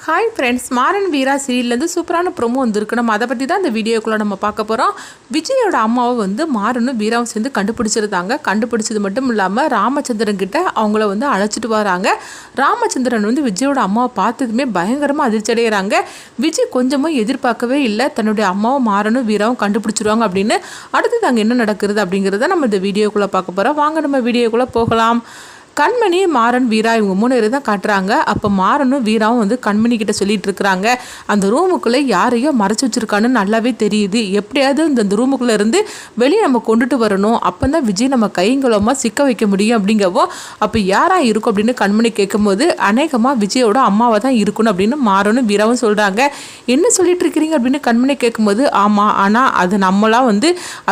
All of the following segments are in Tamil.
ஹாய் ஃப்ரெண்ட்ஸ், மாறன் வீரா சீரியல்லேருந்து சூப்பரான ப்ரோமோ வந்துருக்கு. நம்ம அதை பற்றி தான் இந்த வீடியோக்குள்ளே நம்ம பார்க்க போகிறோம். விஜயோட அம்மாவை மாறனும் வீராவும் சேர்ந்து கண்டுபிடிச்சிருந்தாங்க. கண்டுபிடிச்சது மட்டும் இல்லாமல் ராமச்சந்திரன் கிட்ட அவங்கள அழைச்சிட்டு வராங்க. ராமச்சந்திரன் விஜயோட அம்மாவை பார்த்ததுமே பயங்கரமாக அதிர்ச்சி அடைகிறாங்க. விஜய் கொஞ்சமும் எதிர்பார்க்கவே இல்லை தன்னுடைய அம்மாவை மாறனும் வீராவும் கண்டுபிடிச்சிருவாங்க அப்படின்னு. அடுத்தது அங்கே என்ன நடக்கிறது அப்படிங்கிறத நம்ம இந்த வீடியோக்குள்ளே பார்க்க போகிறோம். வாங்க நம்ம வீடியோக்குள்ளே போகலாம். கண்மணி, மாறன், வீரா இவங்க 3 பேர் தான் காட்டுறாங்க. அப்போ மாறனும் வீராவும் கண்மணி கிட்ட சொல்லிட்டு இருக்கிறாங்க, அந்த ரூமுக்குள்ளே யாரையோ மறைச்சி வச்சிருக்கான்னு நல்லாவே தெரியுது. எப்படியாவது இந்த ரூமுக்குள்ளே இருந்து வெளியே நம்ம கொண்டுட்டு வரணும், அப்போ தான் விஜய் நம்ம கைங்குளமாக சிக்க வைக்க முடியும் அப்படிங்கவோ. அப்போ யாரா இருக்கும் அப்படின்னு கண்மணி கேட்கும்போது அநேகமாக விஜயோட அம்மாவை தான் இருக்கணும் அப்படின்னு மாறனும் வீராவும் சொல்கிறாங்க. என்ன சொல்லிட்டு இருக்கிறீங்க அப்படின்னு கண்மணி கேட்கும்போது, ஆமாம், ஆனால் அது நம்மளாம்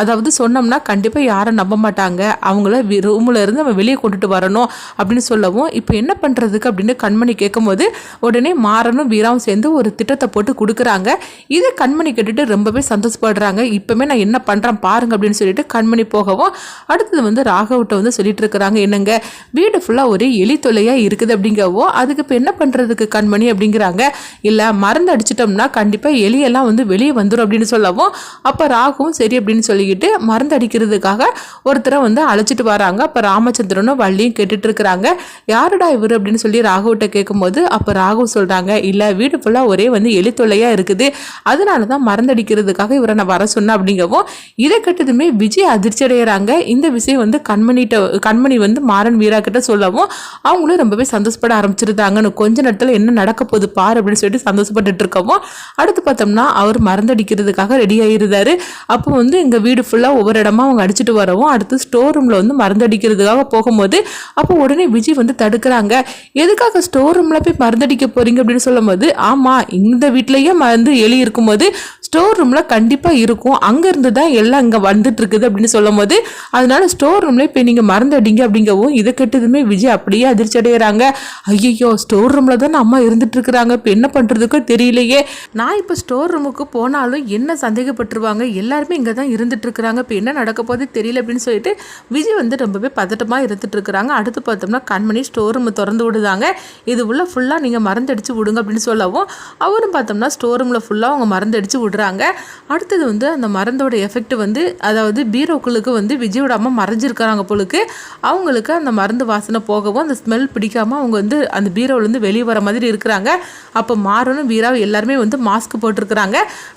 அதாவது சொன்னோம்னா கண்டிப்பாக யாரும் நம்ப மாட்டாங்க, அவங்கள ரூமில் இருந்து நம்ம வெளியே கொண்டுட்டு வரணும் அப்படின்னு சொல்லவும், இப்போ என்ன பண்ணுறதுக்கு அப்படின்னு கண்மணி கேட்கும்போது உடனே மாறனும் வீராவும் சேர்ந்து ஒரு திட்டத்தை போட்டு கொடுக்குறாங்க. இதை கண்மணி கேட்டுட்டு ரொம்பவே சந்தோஷப்படுறாங்க. இப்போமே நான் என்ன பண்ணுறேன் பாருங்க அப்படின்னு சொல்லிட்டு கண்மணி போகவும், அடுத்தது ராகவிட்ட சொல்லிட்டு இருக்கிறாங்க, என்னங்க வீடு ஃபுல்லாக ஒரு எலி தொல்லையாக இருக்குது அப்படிங்கவோ, அதுக்கு இப்போ என்ன பண்ணுறதுக்கு கண்மணி அப்படிங்கிறாங்க. இல்லை, மருந்து அடிச்சிட்டோம்னா கண்டிப்பாக எலியெல்லாம் வெளியே வந்துடும் அப்படின்னு சொல்லவும், அப்போ ராகவும் சரி அப்படின்னு சொல்லிக்கிட்டு மருந்து அடிக்கிறதுக்காக ஒருத்தரை அழைச்சிட்டு வராங்க. அப்போ ராமச்சந்திரனும் வள்ளியும் கேட்டுட்டு இருக்கிறாங்க, யாருடா இவர் அப்படின்னு சொல்லி ராகுவிட்ட கேட்கும்போது, அப்போ ராகு சொல்றாங்க, இல்லை வீடு ஃபுல்லாக ஒரே எலி தொல்லையாக இருக்குது, அதனால தான் மறந்தடிக்கிறதுக்காக இவரை நான் வர சொன்னேன் அப்படிங்கவும். இதை கேட்டதுமே விஜய் அதிர்ச்சி அடைகிறாங்க. இந்த விஷயம் கண்மணி மாறன் வீரா கிட்ட சொல்லவும் அவங்களும் ரொம்பவே சந்தோஷப்பட ஆரம்பிச்சிருந்தாங்க. கொஞ்ச நேரத்தில் என்ன நடக்க போகுது பாரு அப்படின்னு சொல்லிட்டு சந்தோஷப்பட்டு இருக்கவும், அடுத்து பார்த்தோம்னா அவர் மறந்தடிக்கிறதுக்காக ரெடி ஆகிருந்தாரு. அப்போ எங்கள் வீடு ஃபுல்லாக ஒவ்வொரு இடமா அவங்க அடிச்சுட்டு வரவும், அடுத்து ஸ்டோர் ரூமில் மருந்தடிக்கிறதுக்காக போகும்போது அப்போ உடனே விஜய் தடுக்கிறாங்க. எதுக்காக ஸ்டோர் ரூம்ல போய் மருந்தடிக்க போறீங்க அப்படின்னு சொல்லும்போது, ஆமா, இந்த வீட்லயே எலி இருக்கும்போது ஸ்டோர் ரூம்ல கண்டிப்பா இருக்கும், அங்க இருந்து தான் எல்லாம் இங்க வந்துட்டு இருக்குது அப்படின்னு சொல்லும்போது, அதனால ஸ்டோர் ரூம்ல போய் நீங்க மருந்தடிங்க அப்படிங்கவும். இதை கேட்டதுமே விஜய் அப்படியே அதிர்ச்சி அடைகிறாங்க. ஐயோ, ஸ்டோர் ரூம்ல தான் அம்மா இருந்துட்டு இருக்கிறாங்க, இப்போ என்ன பண்றதுக்கு தெரியலையே, நான் இப்போ ஸ்டோர் ரூமுக்கு போனாலும் என்ன சந்தேகப்பட்டுருவாங்க, எல்லாருமே இங்க தான் இருந்துட்டு இருக்கிறாங்க, இப்போ என்ன நடக்க போது தெரியல அப்படின்னு சொல்லிட்டு விஜய் ரொம்பவே பதட்டமா இருந்துட்டு இருக்கிறாங்க. அடுத்து பார்த்தோம்னா கண்மணி ஸ்டோர் ரூம் திறந்து விடுதாங்க. இது உள்ள ஃபுல்லாக நீங்கள் மருந்தடிச்சு விடுங்க அப்படின்னு சொல்லவும், அவரும் பார்த்தோம்னா ஸ்டோர் ரூமில் ஃபுல்லாக அவங்க மருந்தடிச்சு விடுறாங்க. அடுத்தது அந்த மருந்தோட எஃபெக்ட் அதாவது பீரோக்களுக்கு விஜயோட அம்மா மறைஞ்சிருக்கிறாங்க போலுக்கு. அவங்களுக்கு அந்த மருந்து வாசனை போகவும் அந்த ஸ்மெல் பிடிக்காமல் அவங்க அந்த பீரோவிலேருந்து வெளியே வர மாதிரி இருக்கிறாங்க. அப்போ மாறனும் வீராவும் எல்லாருமே மாஸ்க் போட்டிருக்கிறாங்க.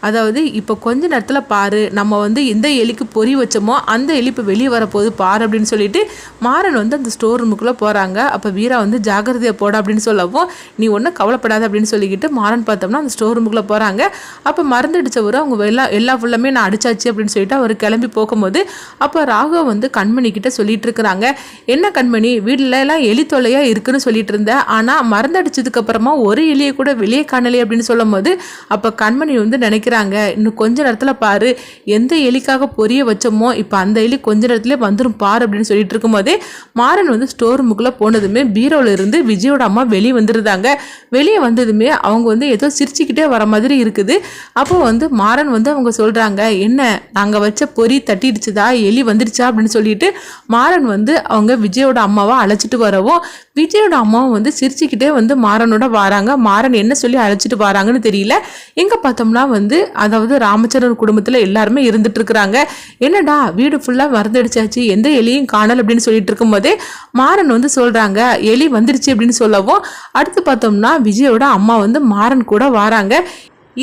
அதாவது இப்போ கொஞ்ச நேரத்தில் பாரு, நம்ம எந்த எலிக்கு பொறி வச்சோமோ அந்த எலி இப்போ வெளியே வரப்போகுது பாரு அப்படின்னு சொல்லிட்டு மாறன் அந்த ஸ்டோர் ரூமுக்குள்ளே போகிறாங்க. அப்போ வீரா ஜாகிரதையை போட அப்படின்னு சொல்லவும், நீ ஒன்றும் கவலைப்படாத அப்படின்னு சொல்லிக்கிட்டு மாறன் பார்த்தோம்னா அந்த ஸ்டோர் ரூமுக்குள்ளே போகிறாங்க. அப்போ மருந்து அடித்தவர் அவங்க எல்லா ஃபுல்லாமே நான் அடிச்சாச்சு அப்படின்னு சொல்லிட்டு அவர் கிளம்பி போகும்போது, அப்போ ராகவ் கண்மணி கிட்ட சொல்லிட்டு இருக்கிறாங்க, என்ன கண்மணி, வீட்டில் எல்லாம் எலி தொல்லையாக இருக்குன்னு சொல்லிட்டு இருந்தேன், ஆனால் மருந்து அடிச்சதுக்கு அப்புறமா ஒரு எலியை கூட வெளியே காணலை அப்படின்னு சொல்லும் போது, அப்போ கண்மணி நினைக்கிறாங்க, இன்னும் கொஞ்ச நேரத்தில் பாரு, எந்த எலிக்காக பொரிய வச்சோமோ இப்போ அந்த எலி கொஞ்ச நேரத்துல வந்துடும் பாரு அப்படின்னு சொல்லிட்டு இருக்கும்போதே மாறன் ஸ்டோர் ரூமுக்குள்ளே போனதுமே பீரோவில் இருந்து விஜயோட அம்மா வெளியே வந்துருந்தாங்க. வெளியே வந்ததுமே அவங்க ஏதோ சிரிச்சுக்கிட்டே வர மாதிரி இருக்குது. அப்போ மாறன் அவங்க சொல்கிறாங்க, என்ன நாங்கள் வச்ச பொறி தட்டிடுச்சுதா, எலி வந்துடுச்சா அப்படின்னு சொல்லிட்டு மாறன் அவங்க விஜயோட அம்மாவை அழைச்சிட்டு வரவும், விஜயோட அம்மாவும் சிரிச்சுக்கிட்டே மாறனோட வராங்க. மாறன் என்ன சொல்லி அழைச்சிட்டு வராங்கன்னு தெரியல. எங்கே பார்த்தோம்னா அதாவது ராமச்சந்திரன் குடும்பத்தில் எல்லாருமே இருந்துட்டு இருக்கிறாங்க. என்னடா வீடு ஃபுல்லாக மருந்தடிச்சாச்சு, எந்த எலியும் காணல் அப்படின்னு சொல்லிட்டு இருக்கும்போதே மாறன் சொல்றாங்க, எலி வந்துருச்சு அப்படின்னு சொல்லவும், அடுத்து பார்த்தோம்னா விஜயோட அம்மா மாறன் கூட வராங்க.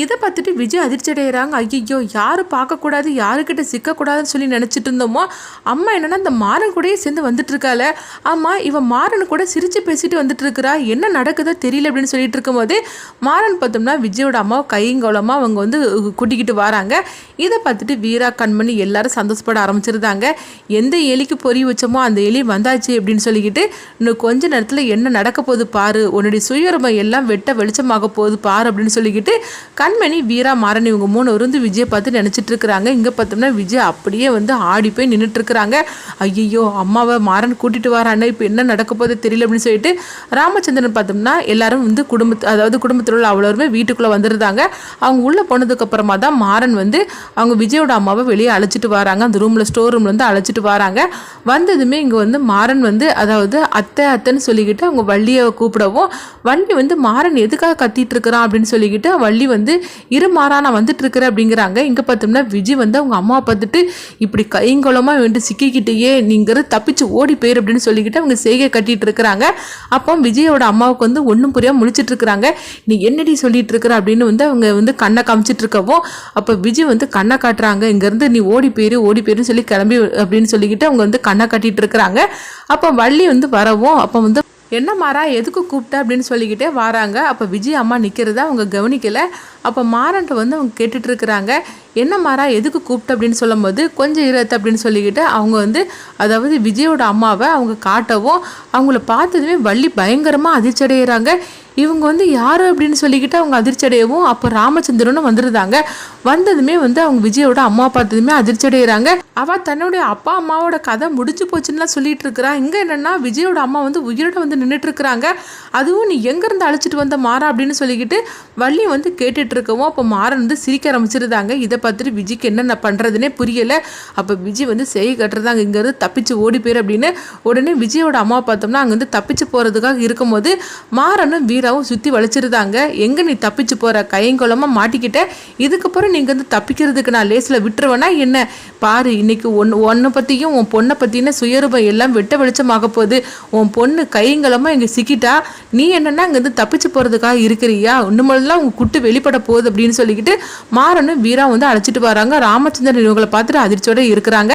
இதை பார்த்துட்டு விஜய் அதிர்ச்சி அடைகிறாங்க. ஐயோ, யாரும் பார்க்கக்கூடாது, யாருக்கிட்ட சிக்கக்கூடாதுன்னு சொல்லி நினச்சிட்டு இருந்தோமோ, அம்மா என்னன்னா இந்த மாறன் கூடயே சேர்ந்து வந்துட்டு இருக்காள, ஆமாம் இவன் மாறன் கூட சிரித்து பேசிட்டு வந்துட்டு இருக்கிறா, என்ன நடக்குதோ தெரியல அப்படின்னு சொல்லிட்டு இருக்கும்போது மாறன் பார்த்தோம்னா விஜயோட அம்மாவை கைங்கோலமாக அவங்க கூட்டிக்கிட்டு வராங்க. இதை பார்த்துட்டு வீரா, கண்மணி எல்லாரும் சந்தோஷப்பட ஆரம்பிச்சிருந்தாங்க. எந்த எலிக்கு பொறி வச்சோமோ அந்த எலி வந்தாச்சு அப்படின்னு சொல்லிக்கிட்டு, இன்னும் கொஞ்ச நேரத்தில் என்ன நடக்க போகுது பாரு, உன்னுடைய சுயரூபம் எல்லாம் வெட்ட வெளிச்சமாக போகுது பாரு அப்படின்னு சொல்லிக்கிட்டு கண்மணி, வீரா, மாறன் இவங்க 3 வந்து விஜயை பார்த்து நினச்சிட்டு இருக்கிறாங்க. இங்கே பார்த்தோம்னா விஜய் அப்படியே வந்து ஆடி போய் நின்றுட்டு இருக்கிறாங்க. ஐயோ, அம்மாவை மாறன் கூட்டிட்டு வரானே, இப்போ என்ன நடக்க போதே தெரியல அப்படின்னு சொல்லிட்டு ராமச்சந்திரன் பார்த்தோம்னா எல்லாரும் வந்து குடும்பத்தில் உள்ள அவ்வளோருமே வீட்டுக்குள்ளே வந்துருந்தாங்க. அவங்க உள்ளே போனதுக்கு அப்புறமா தான் மாறன் வந்து அவங்க விஜயோட அம்மாவை வெளியே அழைச்சிட்டு வராங்க. அந்த ஸ்டோர் ரூம்ல வந்து அழைச்சிட்டு வராங்க. வந்ததுமே இங்கே வந்து மாறன் வந்து அத்தைன்னு சொல்லிக்கிட்டு அவங்க வள்ளியை கூப்பிடவும், வள்ளி வந்து மாறன் எதுக்காக கத்திட்டு இருக்கிறான் அப்படின்னு சொல்லிக்கிட்டு வள்ளி வந்து இரு மாறா, நான் வந்துட்டு இருக்கிறேன் அப்படிங்கிறாங்க. இங்க பார்த்தோம்னா விஜய் வந்து அவங்க அம்மாவை பார்த்துட்டு இப்படி கைங்கோலமா வந்து சிக்கிக்கிட்டேயே, நீங்க தப்பிச்சு ஓடி போயிரு அப்படின்னு சொல்லிக்கிட்டு அவங்க செய்கை கட்டிட்டு இருக்கிறாங்க. அப்போ விஜயோட அம்மாவுக்கு வந்து ஒன்றும் புரியாம முழிச்சிட்டு இருக்கிறாங்க. நீ என்னடி சொல்லிட்டு இருக்கிற அப்படின்னு வந்து அவங்க வந்து கண்ணை காமிச்சிட்டு இருக்கவும், அப்போ விஜய் வந்து கண்ணை காட்டுறாங்க. இங்கேருந்து நீ ஓடி போயிருன்னு சொல்லி கிளம்பி அப்படின்னு சொல்லிக்கிட்டு அவங்க வந்து கண்ணை காட்டிட்டு இருக்கிறாங்க. அப்போ வள்ளி வந்து வரவும், அப்போ வந்து என்ன மாறா, எதுக்கு கூப்பிட்ட அப்படின்னு சொல்லிக்கிட்டே வராங்க. அப்போ விஜய் அம்மா நிற்கிறத அவங்க கவனிக்கலை. அப்போ மாறன்ட்டு வந்து அவங்க கேட்டுட்டு இருக்கிறாங்க. என்ன மாறா, எதுக்கு கூப்பிட்ட அப்படின்னு சொல்லும் போது, கொஞ்சம் இருத்து அப்படின்னு சொல்லிக்கிட்டு அவங்க வந்து விஜயோட அம்மாவை அவங்க காட்டவும், அவங்கள பார்த்ததுமே வள்ளி பயங்கரமாக அதிர்ச்சி அடைகிறாங்க. இவங்க வந்து யார் அப்படின்னு சொல்லிக்கிட்டு அவங்க அதிர்ச்சி அடையவும், அப்போ ராமச்சந்திரனும் வந்துருந்தாங்க. வந்ததுமே வந்து அவங்க விஜயோட அம்மா பார்த்ததுமே அதிர்ச்சி அடைகிறாங்க. அவள் தன்னுடைய அப்பா அம்மாவோட கதை முடிச்சு போச்சுன்னுலாம் சொல்லிட்டு இருக்கிறா. இங்கே என்னன்னா விஜயோட அம்மா வந்து உயிரோட வந்து நின்றுட்டு இருக்கிறாங்க. அதுவும் நீ எங்கேருந்து அழைச்சிட்டு வந்த மாறா அப்படின்னு சொல்லிக்கிட்டு வள்ளி வந்து கேட்டுட்டு இருக்கவும், அப்போ மாறன் வந்து சிரிக்க ஆரம்பிச்சிருந்தாங்க. இதை பார்த்துட்டு விஜய்க்கு என்னென்ன பண்ணுறதுனே புரியலை. அப்போ விஜய் வந்து செய்ய கட்டுறதாங்க, இங்கேருந்து தப்பிச்சு ஓடி போயிரு அப்படின்னு. உடனே விஜயோட அம்மா பார்த்தோம்னா அங்கே வந்து தப்பிச்சு போகிறதுக்காக இருக்கும்போது மாறனும் வீராவும் சுற்றி வளைச்சிருந்தாங்க. எங்கே நீ தப்பிச்சு போகிற, கையங்கோலமாக மாட்டிக்கிட்ட, இதுக்கப்புறம் நீங்கள் வந்து தப்பிக்கிறதுக்கு நான் லேசில் விட்டுருவேனா என்ன? பாரு, இன்னைக்கு ஒன்றை பற்றியும் உன் பொண்ணை பற்றின சுயரூபம் எல்லாம் வெட்ட வெளிச்சமாக போகுது. உன் பொண்ணு கையங்கலமாக இங்கே சிக்கிட்டா, நீ என்னன்னா இங்கே வந்து தப்பிச்சு போகிறதுக்காக இருக்கிறியா? இன்னுமெல்லாம் உங்கள் குட்டு வெளிப்பட போகுது அப்படின்னு சொல்லிக்கிட்டு மாறனும் வீரா வந்து அழைச்சிட்டு வராங்க. ராமச்சந்திரன் இவங்களை பார்த்துட்டு அதிர்ச்சியோட இருக்கிறாங்க.